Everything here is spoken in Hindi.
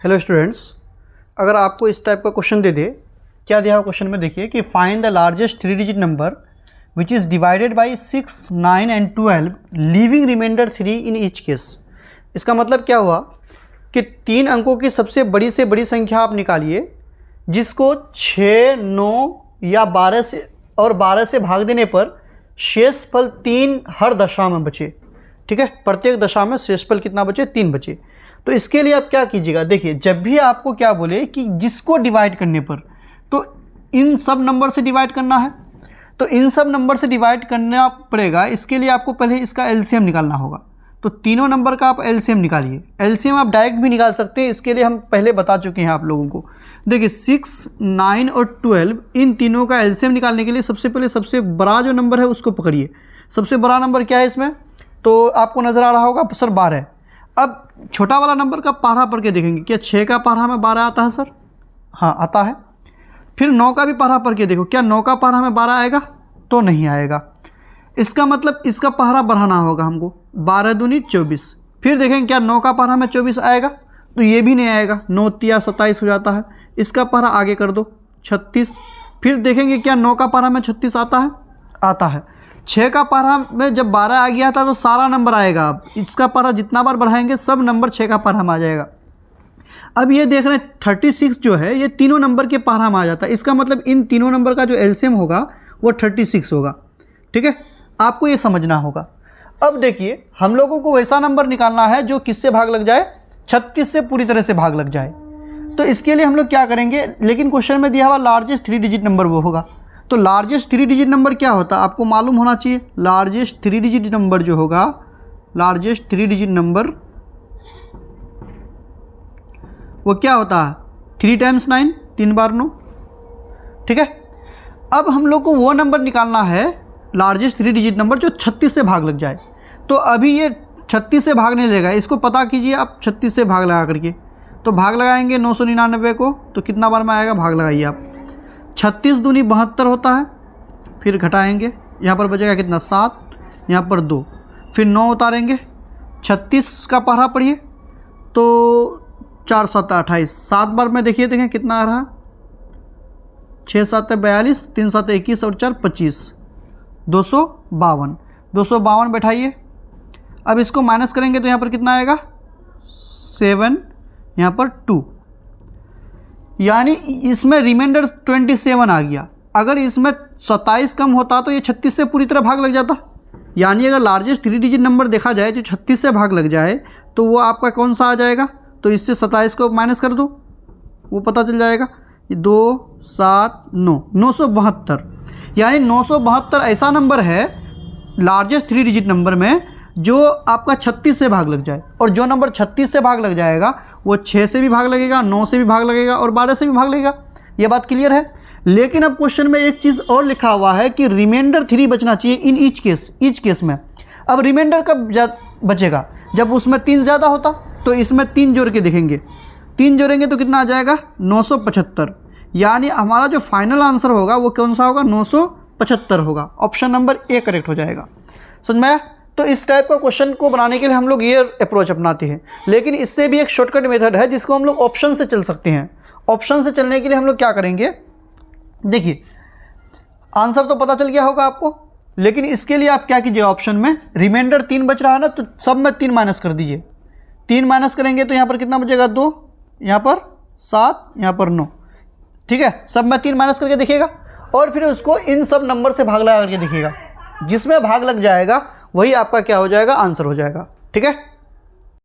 हेलो स्टूडेंट्स, अगर आपको इस टाइप का क्वेश्चन दे दे, क्या दिया हुआ क्वेश्चन में देखिए कि find the largest 3 digit number which is divided by 6, 9 and 12 leaving remainder 3 in each case. इसका मतलब क्या हुआ कि 3 अंकों की सबसे बड़ी से बड़ी संख्या आप निकालिए जिसको 6, 9 या 12 से भाग देने पर शेषफल 3 हर दशा में बचे। ठीक है, प्रत्येक दशा में शेषफल कितना बचे? 3 बचे। तो इसके लिए आप क्या कीजिएगा, देखिए जब भी आपको क्या बोले कि जिसको डिवाइड करने पर, तो इन सब नंबर से डिवाइड करना है, तो इन सब नंबर से डिवाइड करना पड़ेगा। इसके लिए आपको पहले इसका एलसीएम निकालना होगा। तो तीनों नंबर का आप एलसीएम निकालिए। एलसीएम आप डायरेक्ट भी निकाल सकते हैं, इसके लिए हम पहले बता चुके हैं आप लोगों को। देखिए 6, 9 और 12 इन तीनों का एलसीएम निकालने के लिए सबसे पहले सबसे बड़ा जो नंबर है उसको पकड़िए। सबसे बड़ा नंबर क्या है इसमें? तो आपको नज़र आ रहा होगा सर 12। अब छोटा वाला नंबर का पारा पढ़ के देखेंगे, क्या 6 का पारा में 12 आता है सर? हाँ आता है। फिर 9 का भी पारा पढ़ के देखो, क्या 9 का पारा में 12 आएगा? तो नहीं आएगा। इसका मतलब इसका पारा बढ़ाना होगा हमको, 12 दूनी 24। फिर देखेंगे क्या 9 का पारा में 24 आएगा? तो ये भी नहीं आएगा, 9 तिया 27 हो जाता है। इसका पारा आगे कर दो 36। फिर देखेंगे क्या 9 का पारा में 36 आता है? आता है। 6 का पारा में जब 12 आ गया था तो सारा नंबर आएगा। अब इसका पारा जितना बार बढ़ाएंगे सब नंबर 6 का पारा में आ जाएगा। अब ये देख रहे हैं 36 जो है ये तीनों नंबर के पारा में आ जाता है। इसका मतलब इन तीनों नंबर का जो एलसीएम होगा वो 36 होगा। ठीक है, आपको ये समझना होगा। अब देखिए हम लोगों को वैसा नंबर निकालना है जो किससे भाग लग जाए? 36 से पूरी तरह से भाग लग जाए। तो इसके लिए हम लोग क्या करेंगे, लेकिन क्वेश्चन में दिया हुआ लार्जेस्ट 3 डिजिट नंबर वो होगा। तो लार्जेस्ट 3 डिजिट नंबर क्या होता है आपको मालूम होना चाहिए। लार्जेस्ट 3 डिजिट नंबर जो होगा, लार्जेस्ट 3 डिजिट नंबर वो क्या होता है? 3 टाइम्स 9, 3 बार 9। ठीक है, अब हम लोग को वो नंबर निकालना है लार्जेस्ट 3 डिजिट नंबर जो 36 से भाग लग जाए। तो अभी ये 36 से भाग नहीं लेगा, इसको पता कीजिए आप 36 से भाग लगा करके। तो भाग लगाएंगे 999 को, तो कितना बार में आएगा? भाग लगाइए आप। 36 दूनी 72 होता है। फिर घटाएंगे, यहाँ पर बचेगा कितना? 7, यहाँ पर 2, फिर 9 उतारेंगे। 36 का पारा पढ़िए तो 4 7 28, 7 बार में देखिए देखें कितना आ रहा? 6 7 42, 3 7 21 और 4 25, 252। 252 बैठाइए। अब इसको माइनस करेंगे तो यहाँ पर कितना आएगा? 7, यहाँ पर 2, यानी इसमें रिमाइंडर 27 आ गया। अगर इसमें 27 कम होता तो ये 36 से पूरी तरह भाग लग जाता। यानी अगर लार्जेस्ट 3 डिजिट नंबर देखा जाए जो 36 से भाग लग जाए तो वो आपका कौन सा आ जाएगा? तो इससे 27 को माइनस कर दो, वो पता चल जाएगा। 2 7 9, 972। यानी 972 ऐसा नंबर है लार्जेस्ट 3 डिजिट नंबर में जो आपका 36 से भाग लग जाए। और जो नंबर 36 से भाग लग जाएगा वो 6 से भी भाग लगेगा, 9 से भी भाग लगेगा और 12 से भी भाग लगेगा। ये बात क्लियर है। लेकिन अब क्वेश्चन में एक चीज़ और लिखा हुआ है कि रिमाइंडर 3 बचना चाहिए इन ईच केस में। अब रिमाइंडर कब बचेगा? जब उसमें 3 ज़्यादा होता। तो इसमें 3 जोड़ के देखेंगे, 3 जोड़ेंगे तो कितना आ जाएगा? 975। यानी हमारा जो फाइनल आंसर होगा वो कौन सा होगा? 975 होगा। ऑप्शन नंबर ए करेक्ट हो जाएगा। समझ में आया? तो इस टाइप का क्वेश्चन को बनाने के लिए हम लोग ये अप्रोच अपनाते हैं। लेकिन इससे भी एक शॉर्टकट मेथड है जिसको हम लोग ऑप्शन से चल सकते हैं। ऑप्शन से चलने के लिए हम लोग क्या करेंगे, देखिए आंसर तो पता चल गया होगा आपको, लेकिन इसके लिए आप क्या कीजिए, ऑप्शन में रिमाइंडर 3 बच रहा है ना, तो सब में 3 माइनस कर दीजिए। 3 माइनस करेंगे तो यहाँ पर कितना बचेगा? 2, यहाँ पर 7, यहाँ पर 9। ठीक है, सब में 3 माइनस करके देखिएगा और फिर उसको इन सब नंबर से भाग लगा करके देखिएगा। जिसमें भाग लग जाएगा वही आपका क्या हो जाएगा? आंसर हो जाएगा। ठीक है।